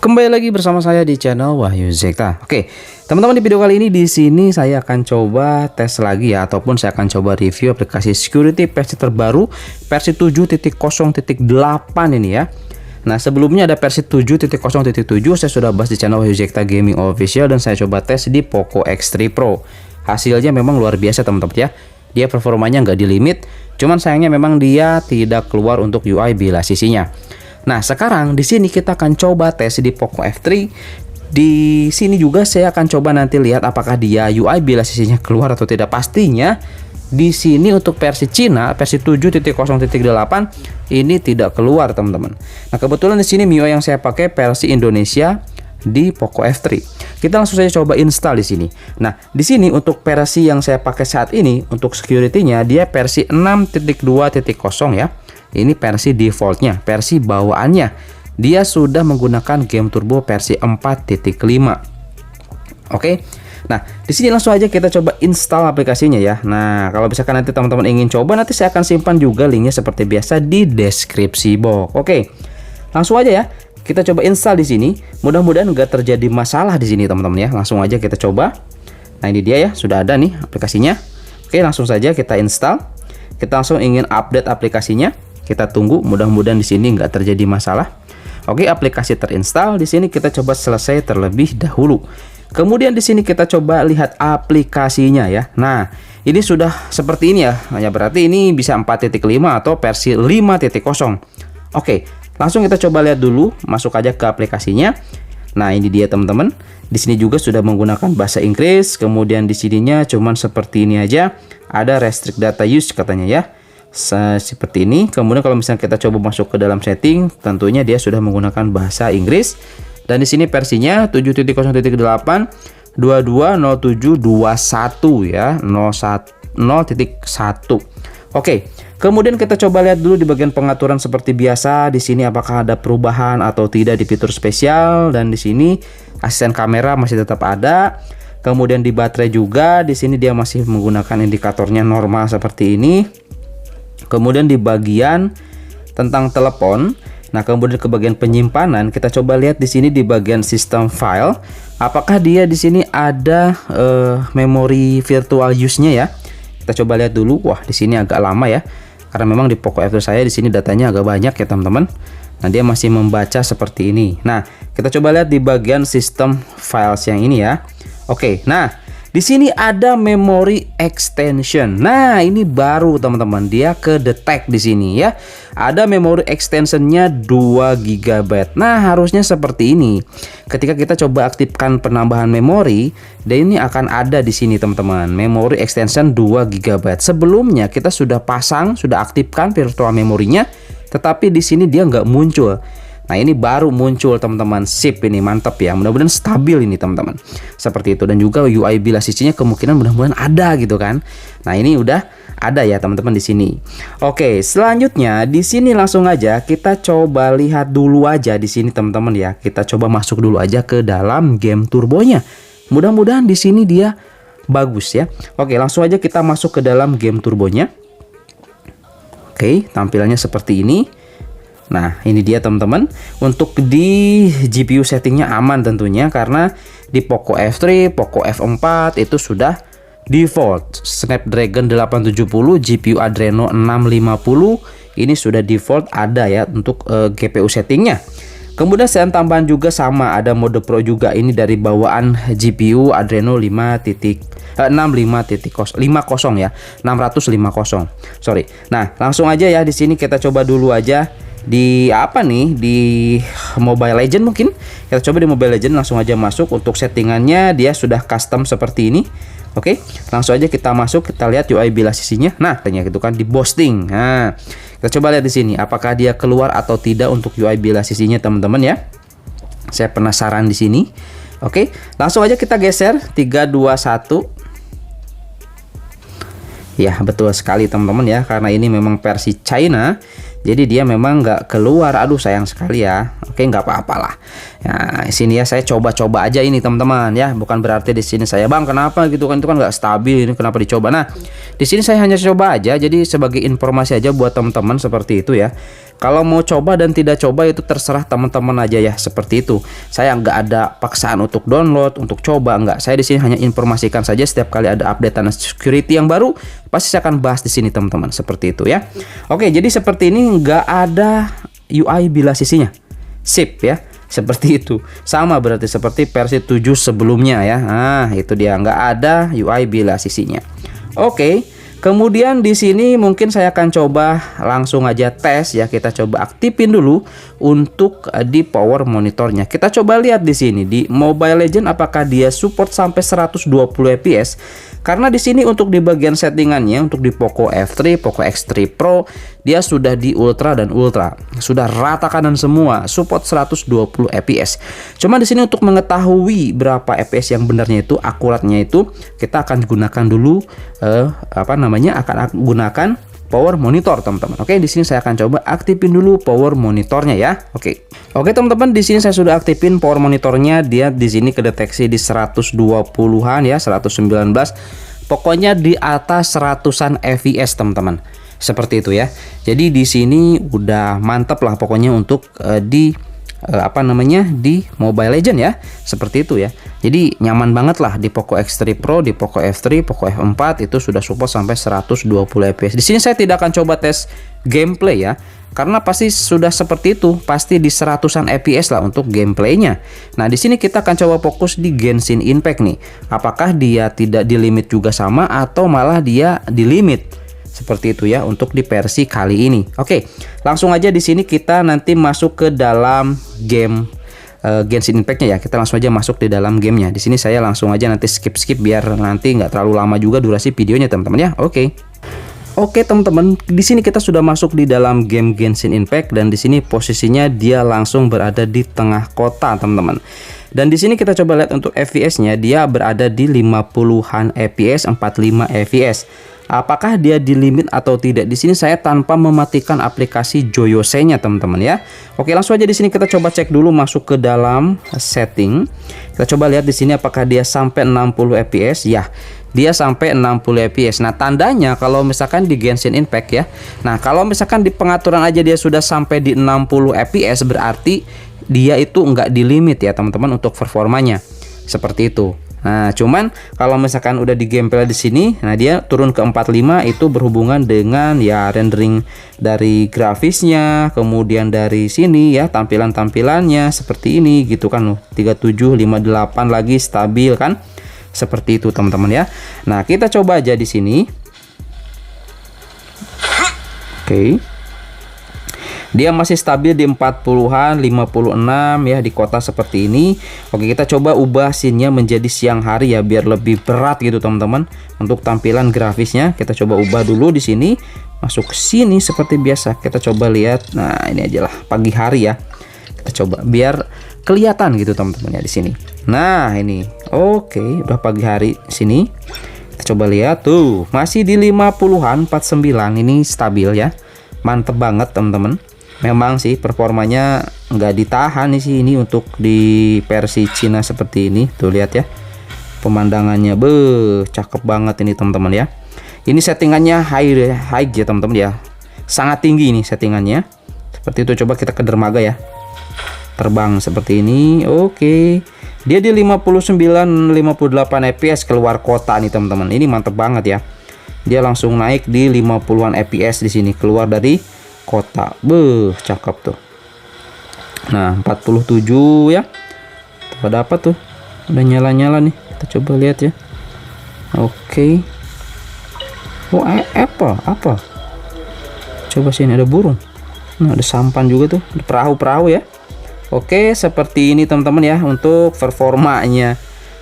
Kembali lagi bersama saya di channel Wahyu Zekta. Oke, teman-teman, di video kali ini di sini saya akan coba tes lagi ya, ataupun saya akan coba review aplikasi security versi terbaru versi 7.0.8 ini ya. Nah, sebelumnya ada versi 7.0.7 saya sudah bahas di channel Wahyu Zekta Gaming Official dan saya coba tes di Poco X3 Pro. Hasilnya memang luar biasa teman-teman ya. Dia performanya nggak di limit, cuman sayangnya memang dia tidak keluar untuk UI bila sisinya. Nah, sekarang di sini kita akan coba tes di Poco F3. Di sini juga saya akan coba nanti lihat apakah dia UI bila sisinya keluar atau tidak. Pastinya di sini untuk versi Cina versi 7.0.8 ini tidak keluar, teman-teman. Nah, kebetulan di sini MIUI yang saya pakai versi Indonesia di Poco F3. Kita langsung saja coba install di sini. Nah, di sini untuk versi yang saya pakai saat ini untuk security-nya dia versi 6.2.0 ya. Ini versi defaultnya, versi bawaannya. Dia sudah menggunakan Game Turbo versi 4.5. Oke. Nah, di sini langsung aja kita coba install aplikasinya ya. Nah, kalau misalkan nanti teman-teman ingin coba, nanti saya akan simpan juga linknya seperti biasa di deskripsi box. Oke. Langsung aja ya. Kita coba install di sini. Mudah-mudahan nggak terjadi masalah di sini, teman-teman ya. Langsung aja kita coba. Nah, ini dia ya, sudah ada nih aplikasinya. Oke, langsung saja kita install. Kita langsung ingin update aplikasinya. Kita tunggu, mudah-mudahan di sini nggak terjadi masalah. Oke, aplikasi terinstall. Di sini kita coba selesai terlebih dahulu. Kemudian di sini kita coba lihat aplikasinya ya. Nah, ini sudah seperti ini ya. Hanya berarti ini bisa 4.5 atau versi 5.0. Oke, langsung kita coba lihat dulu. Masuk aja ke aplikasinya. Nah, ini dia teman-teman. Di sini juga sudah menggunakan bahasa Inggris. Kemudian di sininya cuman seperti ini aja. Ada restrict data use katanya ya. Seperti ini. Kemudian kalau misalnya kita coba masuk ke dalam setting, tentunya dia sudah menggunakan bahasa Inggris. Dan di sini versinya 7.0.8 220721 ya, 0.1. Oke. Kemudian kita coba lihat dulu di bagian pengaturan seperti biasa. Di sini apakah ada perubahan atau tidak di fitur spesial, dan di sini asisten kamera masih tetap ada. Kemudian di baterai juga di sini dia masih menggunakan indikatornya normal seperti ini. Kemudian di bagian tentang telepon, nah kemudian ke bagian penyimpanan, kita coba lihat di sini di bagian sistem file, apakah dia di sini ada memori virtual use-nya ya. Kita coba lihat dulu. Wah, di sini agak lama ya, karena memang di Poco F3 saya di sini datanya agak banyak ya teman-teman. Nah, dia masih membaca seperti ini. Nah, kita coba lihat di bagian sistem files yang ini ya. Oke, nah di sini ada memory extension. Nah, ini baru teman-teman, dia ke detect di sini ya. Ada memory extensionnya 2 GB. Nah, harusnya seperti ini. Ketika kita coba aktifkan penambahan memori, dan ini akan ada di sini teman-teman, memory extension 2 GB. Sebelumnya kita sudah pasang, sudah aktifkan virtual memorinya, tetapi di sini dia nggak muncul. Nah, ini baru muncul teman-teman. Sip, ini mantap ya. Mudah-mudahan stabil ini teman-teman. Seperti itu. Dan juga UI bila sisinya kemungkinan mudah-mudahan ada gitu kan. Nah, ini udah ada ya teman-teman di sini. Oke, selanjutnya di sini langsung aja kita coba lihat dulu aja di sini teman-teman ya. Kita coba masuk dulu aja ke dalam game turbonya. Mudah-mudahan di sini dia bagus ya. Oke, langsung aja kita masuk ke dalam game turbonya. Oke, tampilannya seperti ini. Nah, ini dia teman-teman. Untuk di GPU settingnya aman tentunya, karena di Poco F3, Poco F4 itu sudah default Snapdragon 870, GPU Adreno 650. Ini sudah default ada ya untuk GPU settingnya. Kemudian saya tambahan juga sama, ada mode Pro juga. Ini dari bawaan GPU Adreno 650 ya, 650. Sorry. Nah, langsung aja ya di sini kita coba dulu aja di apa nih, di Mobile Legend mungkin. Kita coba di Mobile Legend, langsung aja masuk. Untuk settingannya dia sudah custom seperti ini. Oke, langsung aja kita masuk, kita lihat UI bila sisinya. Nah, ternyata itu kan di boosting. Nah, kita coba lihat di sini apakah dia keluar atau tidak untuk UI bila sisinya teman-teman ya. Saya penasaran di sini. Oke, langsung aja kita geser 3 2 1. Ya, betul sekali teman-teman ya, karena ini memang versi China. Jadi dia memang nggak keluar. Aduh sayang sekali ya. Oke, nggak apa-apa lah. Nah, sini ya saya coba-coba aja ini teman-teman ya. Bukan berarti di sini saya bang kenapa gitu kan, itu kan nggak stabil ini kenapa dicoba. Nah, di sini saya hanya coba aja. Jadi sebagai informasi aja buat teman-teman seperti itu ya. Kalau mau coba dan tidak coba itu terserah teman-teman aja ya, seperti itu. Saya nggak ada paksaan untuk download, untuk coba, nggak. Saya di sini hanya informasikan saja setiap kali ada updatean security yang baru, pasti saya akan bahas di sini teman-teman, seperti itu ya. Oke, jadi seperti ini nggak ada UI bila sisinya. Sip ya. Seperti itu. Sama berarti seperti versi 7 sebelumnya ya. Nah, itu dia nggak ada UI bila sisinya. Oke. Kemudian di sini mungkin saya akan coba langsung aja tes ya. Kita coba aktifin dulu untuk di power monitornya. Kita coba lihat di sini di Mobile Legends apakah dia support sampai 120 fps. Karena di sini untuk di bagian settingannya untuk di Poco F3, Poco X3 Pro dia sudah di Ultra dan Ultra. Sudah rata kanan semua, support 120 fps. Cuma di sini untuk mengetahui berapa fps yang benarnya itu, akuratnya itu, kita akan gunakan dulu akan gunakan power monitor teman-teman. Oke, di sini saya akan coba aktifin dulu power monitornya ya. Oke teman-teman, di sini saya sudah aktifin power monitornya. Dia di sini kedeteksi di 120-an ya, 119. Pokoknya di atas 100-an fps teman-teman. Seperti itu ya. Jadi di sini udah mantap lah pokoknya untuk di Mobile Legends ya, seperti itu ya. Jadi nyaman banget lah di Poco X3 Pro, di Poco F3, Poco F4 itu sudah support sampai 120 fps. Di sini saya tidak akan coba tes gameplay ya, karena pasti sudah seperti itu, pasti di 100-an fps lah untuk gameplaynya. Nah, di sini kita akan coba fokus di Genshin Impact nih. Apakah dia tidak di limit juga sama atau malah dia di limit? Seperti itu ya untuk di versi kali ini. Oke, langsung aja di sini kita nanti masuk ke dalam game Genshin Impact-nya ya. Kita langsung aja masuk di dalam gamenya. Di sini saya langsung aja nanti skip biar nanti nggak terlalu lama juga durasi videonya teman-teman ya. Oke teman-teman, di sini kita sudah masuk di dalam game Genshin Impact dan di sini posisinya dia langsung berada di tengah kota teman-teman. Dan di sini kita coba lihat untuk FPS-nya dia berada di 50-an fps, 45 fps. Apakah dia di limit atau tidak? Di sini saya tanpa mematikan aplikasi Joyose-nya teman-teman ya. Oke, langsung aja di sini kita coba cek dulu masuk ke dalam setting. Kita coba lihat di sini apakah dia sampai 60 fps ya. Dia sampai 60 fps. Nah, tandanya kalau misalkan di Genshin Impact ya. Nah, kalau misalkan di pengaturan aja dia sudah sampai di 60 fps berarti dia itu enggak di limit ya teman-teman untuk performanya. Seperti itu. Nah, cuman kalau misalkan udah di gameplay di sini, nah dia turun ke 45 itu berhubungan dengan ya rendering dari grafisnya, kemudian dari sini ya tampilannya seperti ini gitu kan loh. 37, 58 lagi stabil kan. Seperti itu teman-teman ya. Nah, kita coba aja di sini. Oke. Dia masih stabil di 40-an, 56 ya di kota seperti ini. Oke, kita coba ubah scene-nya menjadi siang hari ya biar lebih berat gitu teman-teman. Untuk tampilan grafisnya kita coba ubah dulu di sini. Masuk ke sini seperti biasa. Kita coba lihat. Nah, ini aja lah pagi hari ya. Kita coba biar kelihatan gitu teman-teman ya di sini. Nah, ini. Oke, udah pagi hari sini. Kita coba lihat tuh, masih di 50-an, 49 ini stabil ya. Mantep banget teman-teman. Memang sih performanya nggak ditahan nih sih ini untuk di versi Cina seperti ini. Tuh lihat ya. Pemandangannya cakep banget ini teman-teman ya. Ini settingannya high ya teman-teman ya. Sangat tinggi ini settingannya. Seperti itu, coba kita ke dermaga ya. Terbang seperti ini. Oke. Dia di 59 58 fps keluar kota nih teman-teman. Ini mantep banget ya. Dia langsung naik di 50-an fps di sini keluar dari kota. Cakep tuh. Nah, 47 ya. Ada apa tuh? Udah nyala-nyala nih. Kita coba lihat ya. Oke. Oh, apa? Coba sini ada burung. Nah, ada sampan juga tuh. Ada perahu-perahu ya. Oke, seperti ini teman-teman ya untuk performanya.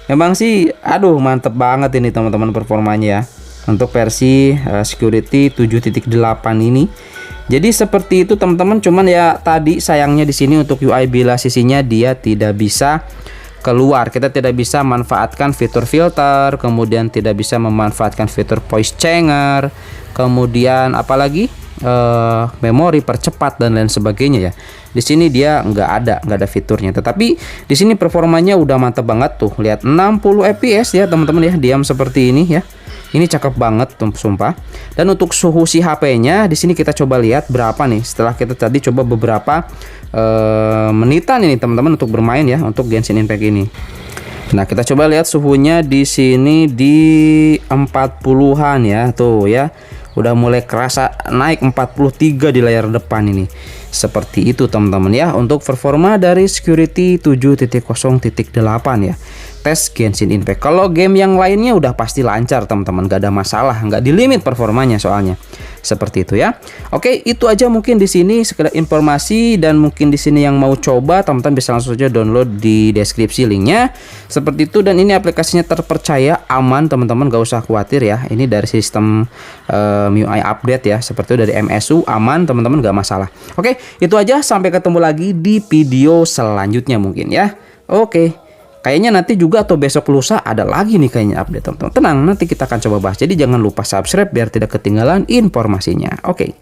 Memang sih aduh mantep banget ini teman-teman performanya ya. Untuk versi security 7.8 ini. Jadi seperti itu teman-teman, cuman ya tadi sayangnya di sini untuk UI bila sisinya dia tidak bisa keluar. Kita tidak bisa manfaatkan fitur filter, kemudian tidak bisa memanfaatkan fitur voice changer, kemudian apalagi memori percepat dan lain sebagainya ya. Di sini dia nggak ada fiturnya. Tetapi di sini performanya udah mantap banget tuh. Lihat 60 fps ya teman-teman ya, diam seperti ini ya. Ini cakep banget tuh, sumpah. Dan untuk suhu si HP-nya di sini kita coba lihat berapa nih. Setelah kita tadi coba beberapa menitan ini teman-teman untuk bermain ya, untuk Genshin Impact ini. Nah, kita coba lihat suhunya di sini di 40-an ya, tuh ya. Udah mulai kerasa naik 43 di layar depan ini. Seperti itu teman-teman ya, untuk performa dari Security 7.0.8 ya. Tes Genshin Impact. Kalau game yang lainnya udah pasti lancar teman-teman, gak ada masalah, nggak di limit performanya soalnya. Seperti itu ya. Oke, itu aja mungkin di sini sekedar informasi, dan mungkin di sini yang mau coba teman-teman bisa langsung saja download di deskripsi linknya. Seperti itu, dan ini aplikasinya terpercaya, aman teman-teman, gak usah khawatir ya. Ini dari sistem MIUI update ya, seperti itu dari MSU, aman teman-teman, gak masalah. Oke, itu aja, sampai ketemu lagi di video selanjutnya mungkin ya. Oke. Kayaknya nanti juga atau besok lusa ada lagi nih kayaknya update teman-teman. Tenang, nanti kita akan coba bahas. Jadi jangan lupa subscribe biar tidak ketinggalan informasinya. Oke.